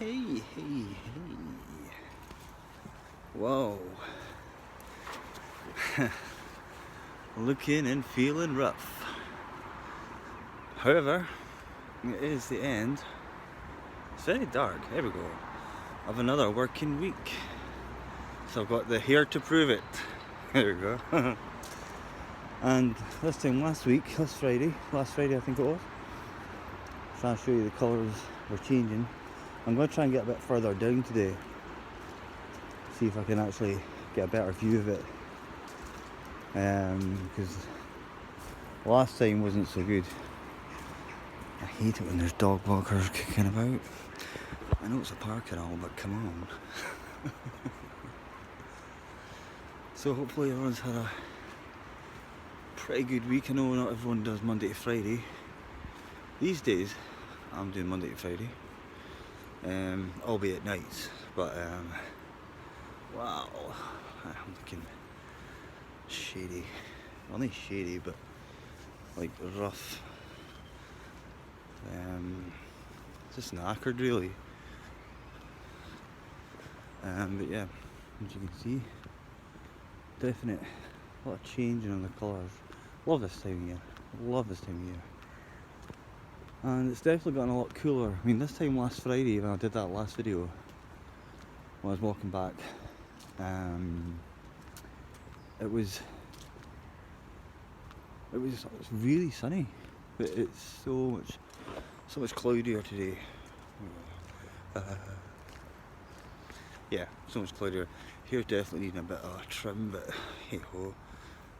Hey, hey, hey. Whoa. Looking and feeling rough. However, it is the end. It's very dark, there we go, of another working week. So I've got the hair to prove it. There we go. And this time last Friday I think it was, trying to show you the colours were changing. I'm going to try and get a bit further down today, see if I can actually get a better view of it, because last time wasn't so good. I hate it when there's dog walkers kicking about. I know it's a park and all, but come on. So hopefully everyone's had a pretty good week. I know not everyone does Monday to Friday. These days I'm doing Monday to Friday, albeit nights, but wow, I'm looking shady. Well, not shady, but like rough. Just knackered really. But yeah, as you can see, definite a lot of changing on the colours. Love this time of year. Love this time of year. And it's definitely gotten a lot cooler. I mean, this time last Friday when I did that last video, when I was walking back, it was really sunny, but it's so much cloudier today. Yeah, so much cloudier. Hair's definitely needing a bit of a trim, but hey ho,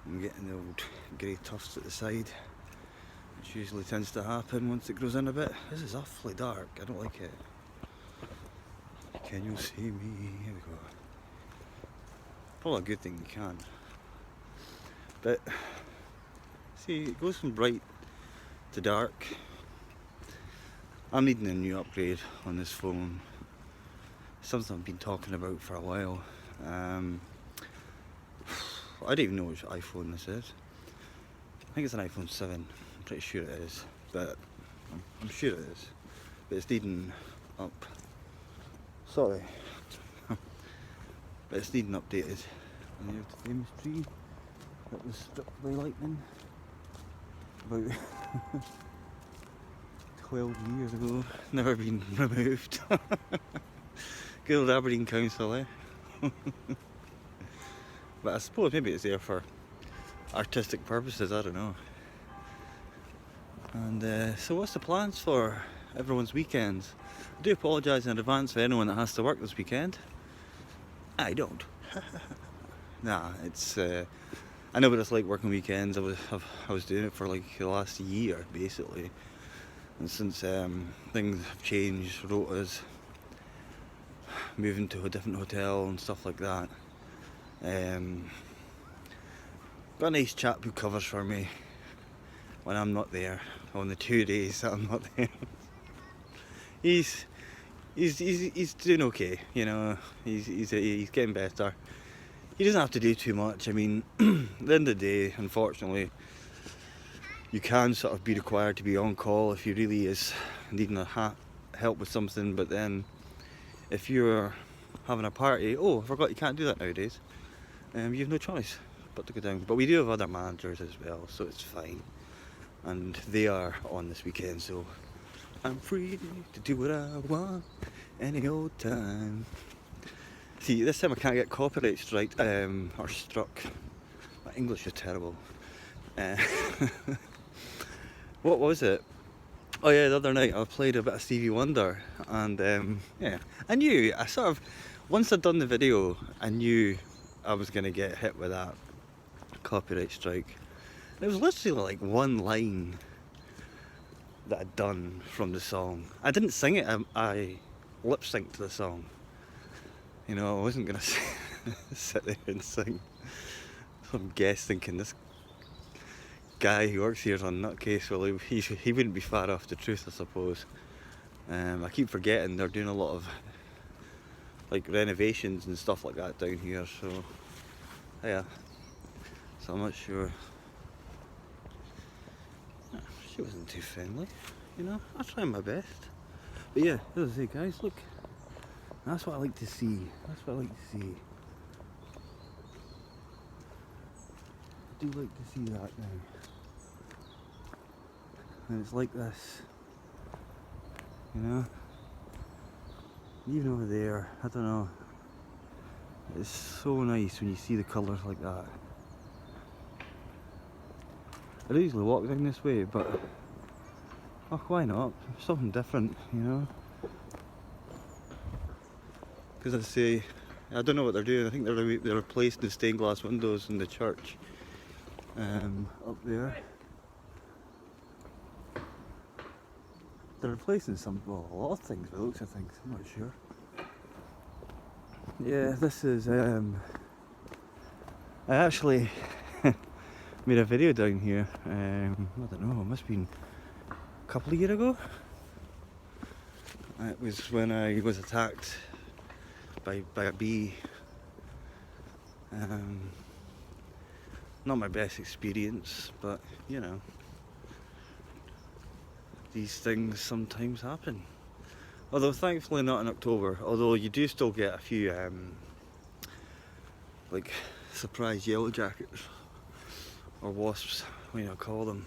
I'm getting the old grey tufts at the side, which usually tends to happen once it grows in a bit. This is awfully dark, I don't like it. Can you see me? Here we go. Probably a good thing you can. But see, it goes from bright to dark. I'm needing a new upgrade on this phone. Something I've been talking about for a while. I don't even know which iPhone this is. I think it's an iPhone 7. I'm pretty sure it is, but I'm sure it is. But it's needing up. Sorry. But it's needing updated. And here's the famous tree that was struck by lightning about 12 years ago. Never been removed. Good old Aberdeen Council, eh? But I suppose maybe it's there for artistic purposes, I don't know. And so what's the plans for everyone's weekends? I do apologise in advance for anyone that has to work this weekend. I don't. Nah, it's I know what it's like working weekends. I was doing it for like the last year basically, and since things have changed, rotas, moving to a different hotel and stuff like that, got a nice chap who covers for me when I'm not there, on the 2 days that I'm not there. He's doing okay, you know. He's getting better. He doesn't have to do too much. I mean, at the end of the day, unfortunately, you can sort of be required to be on call if you really is needing help with something. But then, if you're having a party, I forgot you can't do that nowadays. You have no choice but to go down. But we do have other managers as well, so it's fine. And they are on this weekend, so I'm free to do what I want any old time. See, this time I can't get copyright or struck. My English is terrible. What was it? Oh yeah, the other night I played a bit of Stevie Wonder, and yeah, once I'd done the video, I knew I was going to get hit with that copyright strike. It was literally like one line that I'd done from the song. I didn't sing it, I lip synced to the song. You know, I wasn't going to sit there and sing. Some guest thinking this guy who works here is a nutcase. Well, he wouldn't be far off the truth, I suppose. I keep forgetting they're doing a lot of like renovations and stuff like that down here, so yeah. So I'm not sure. She wasn't too friendly, you know. I tried my best. But yeah, as I say, guys, look, That's what I like to see. That's what I like to see. I do like to see that now. And it's like this, you know? Even over there, I don't know. It's so nice when you see the colours like that. I usually walk down this way, but oh, why not? Something different, you know? Because I say, I don't know what they're doing. I think they're replacing the stained glass windows in the church up there. They're replacing well, a lot of things by the looks of things. I'm not sure. Yeah, this is. I actually made a video down here. I don't know. It must have been a couple of years ago. It was when I was attacked by a bee. Not my best experience, but you know, these things sometimes happen. Although thankfully not in October, although you do still get a few like surprise yellow jackets or wasps, what you call them.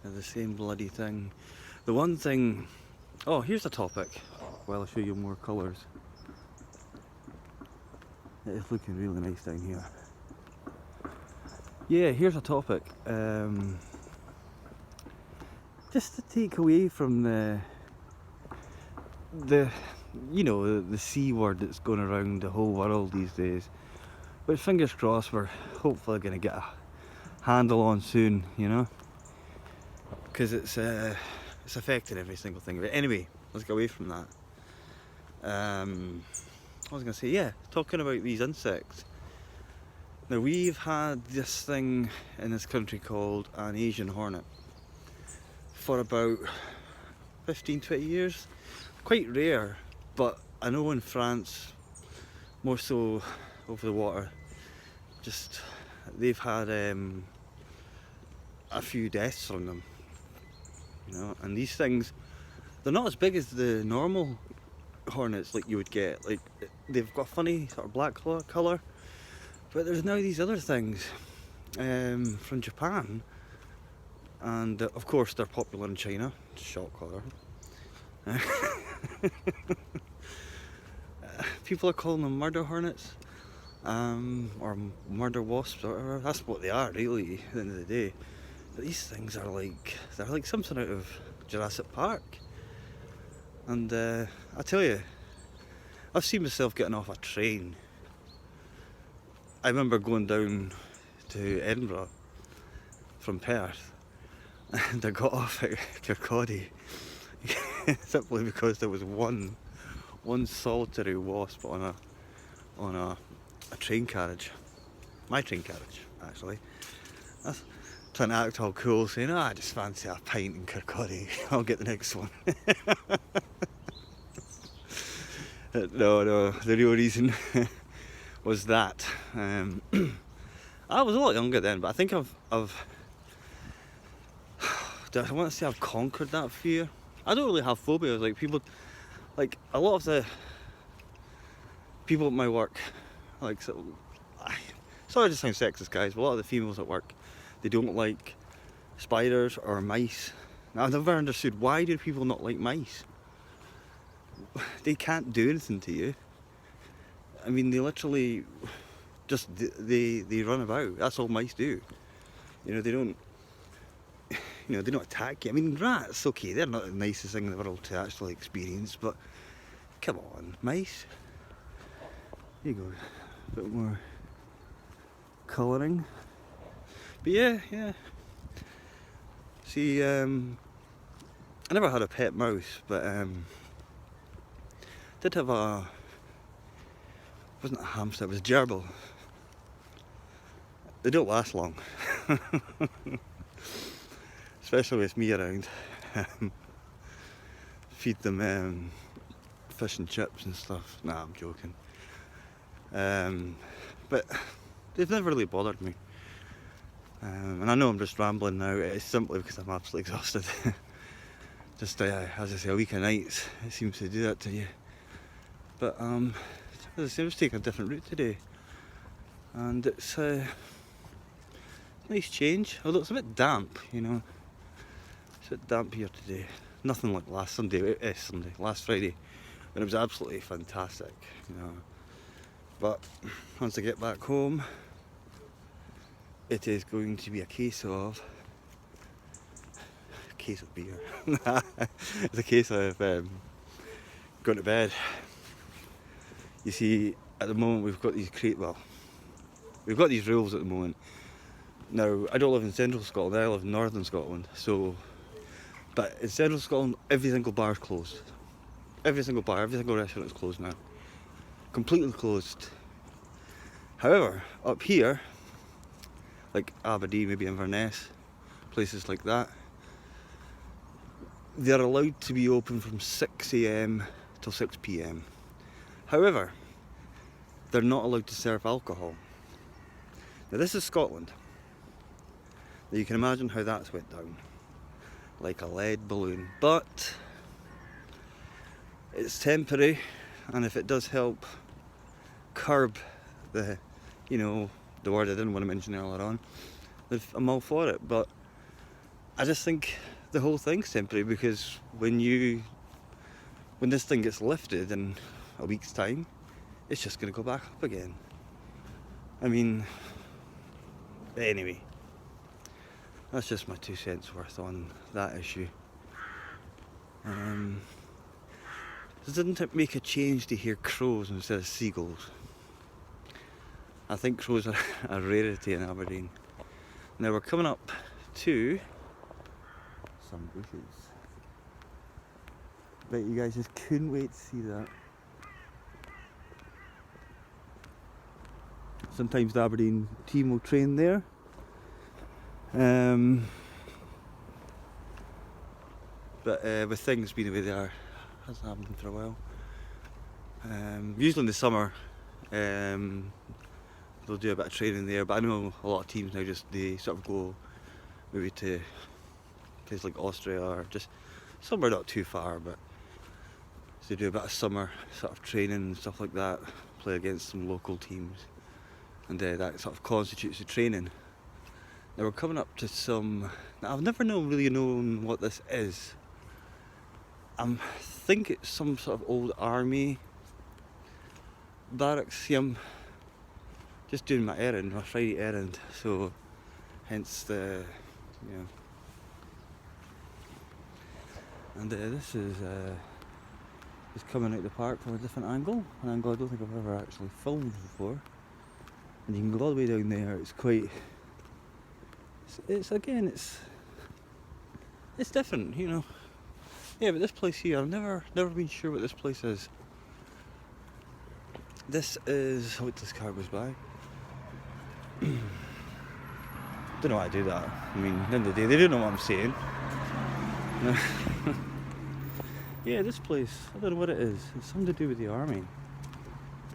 They're the same bloody thing. The one thing, oh, here's a topic. Well, I'll show you more colours. It's looking really nice down here. Yeah, here's a topic. Just to take away from the you know, the C word that's going around the whole world these days. But fingers crossed, we're hopefully going to get a handle on soon, you know, because it's affecting every single thing. But anyway, let's get away from that. I was going to say, yeah, talking about these insects. Now, we've had this thing in this country called an Asian hornet for about 15-20 years. Quite rare, but I know in France, more so over the water, just they've had a few deaths from them, you know. And these things, they're not as big as the normal hornets like you would get. Like, they've got a funny sort of black colour, but there's now these other things from Japan, and of course they're popular in China. Shock horror. People are calling them murder hornets, or murder wasps, or whatever. That's what they are, really, at the end of the day. But these things are they're like something out of Jurassic Park. And I tell you, I've seen myself getting off a train. I remember going down to Edinburgh from Perth, and I got off at Kirkcaldy simply because there was one solitary wasp on a train carriage. My train carriage, actually. I was trying to act all cool, saying, I just fancy a pint in Kirkcaldy, I'll get the next one. No, the real reason was that I was a lot younger then, but I think I want to say I've conquered that fear. I don't really have phobias. Like, people, like a lot of the people at my work, like, sorry to sound sexist, guys, but a lot of the females at work, they don't like spiders or mice. Now, I've never understood, why do people not like mice? They can't do anything to you. I mean, they literally just they run about. That's all mice do. You know, they don't attack you. I mean, rats, okay, they're not the nicest thing in the world to actually experience, but come on, mice. Here you go, a bit more colouring. But yeah. See, I never had a pet mouse, but did have wasn't a hamster, it was a gerbil. They don't last long. Especially with me around. Feed them fish and chips and stuff. Nah, I'm joking. But they've never really bothered me. And I know I'm just rambling now. It's simply because I'm absolutely exhausted. Just as I say, a week of nights, it seems to do that to you. But as I say, I was taking a different route today, and it's a nice change. Although it's a bit damp, you know. It's a bit damp here today. Nothing like last Friday, when it was absolutely fantastic, you know. But once I get back home, it is going to be a case of beer. It's a case of going to bed. You see, at the moment we've got these we've got these rules at the moment. Now, I don't live in central Scotland, I live in northern Scotland, but in central Scotland, every single bar is closed. Every single bar, every single restaurant is closed now. Completely closed. However, up here, like Aberdeen, maybe Inverness, places like that, they're allowed to be open from 6 AM till 6 PM. However, they're not allowed to serve alcohol. Now this is Scotland. Now you can imagine how that's went down. Like a lead balloon. But it's temporary, and if it does help curb the word I didn't want to mention earlier on, I'm all for it. But I just think the whole thing's temporary, because when this thing gets lifted in a week's time, it's just going to go back up again. I mean, anyway, that's just my 2 cents worth on that issue. Doesn't it make a change to hear crows instead of seagulls? I think crows are a rarity in Aberdeen. Now we're coming up to some bushes. Bet you guys just couldn't wait to see that. Sometimes the Aberdeen team will train there. But with things being the way they are, hasn't happened for a while. Usually in the summer, they'll do a bit of training there, but I know a lot of teams now they sort of go maybe to places like Austria or just somewhere not too far, but so they do a bit of summer sort of training and stuff like that, play against some local teams, and that sort of constitutes the training. Now we're coming up to some. Now I've never really known what this is. I think it's some sort of old army barracks. See, I'm just doing my Friday errand, so hence the, And this is coming out the park from a different angle, an angle I don't think I've ever actually filmed before. And you can go all the way down there. It's quite. It's different, you know. Yeah, but this place here, I've never been sure what this place is. This is. I hope this car goes by. Don't know why I do that. I mean, at the end of the day, they don't know what I'm saying. Yeah, this place, I don't know what it is. It's something to do with the army.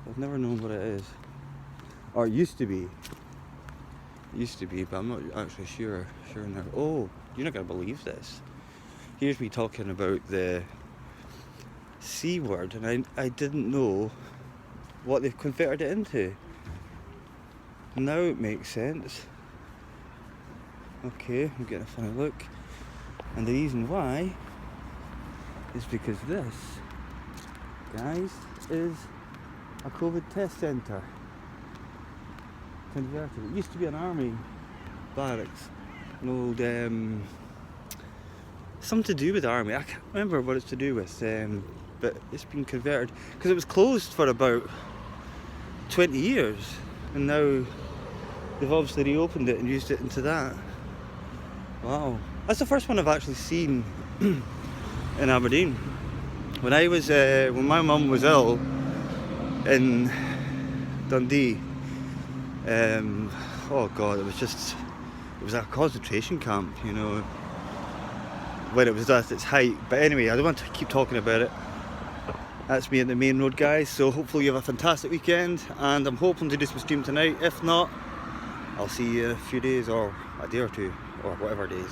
I've never known what it is. Or it used to be. It used to be, but I'm not actually sure now. Oh, you're not going to believe this. Here's me talking about the C word, and I didn't know what they've converted it into. Now it makes sense. Okay, I'm getting a funny look. And the reason why is because this, guys, is a COVID test centre. Converted. It used to be an army barracks. An old, something to do with the army. I can't remember what it's to do with, but it's been converted because it was closed for about 20 years, and now they've obviously reopened it and used it into that. Wow, that's the first one I've actually seen in Aberdeen. When when my mum was ill in Dundee, oh god, it was a concentration camp, you know, when it was at its height. But anyway, I don't want to keep talking about it. That's me at the main road, guys, so hopefully you have a fantastic weekend, and I'm hoping to do some stream tonight. If not, I'll see you in a few days, or a day or two, or whatever days.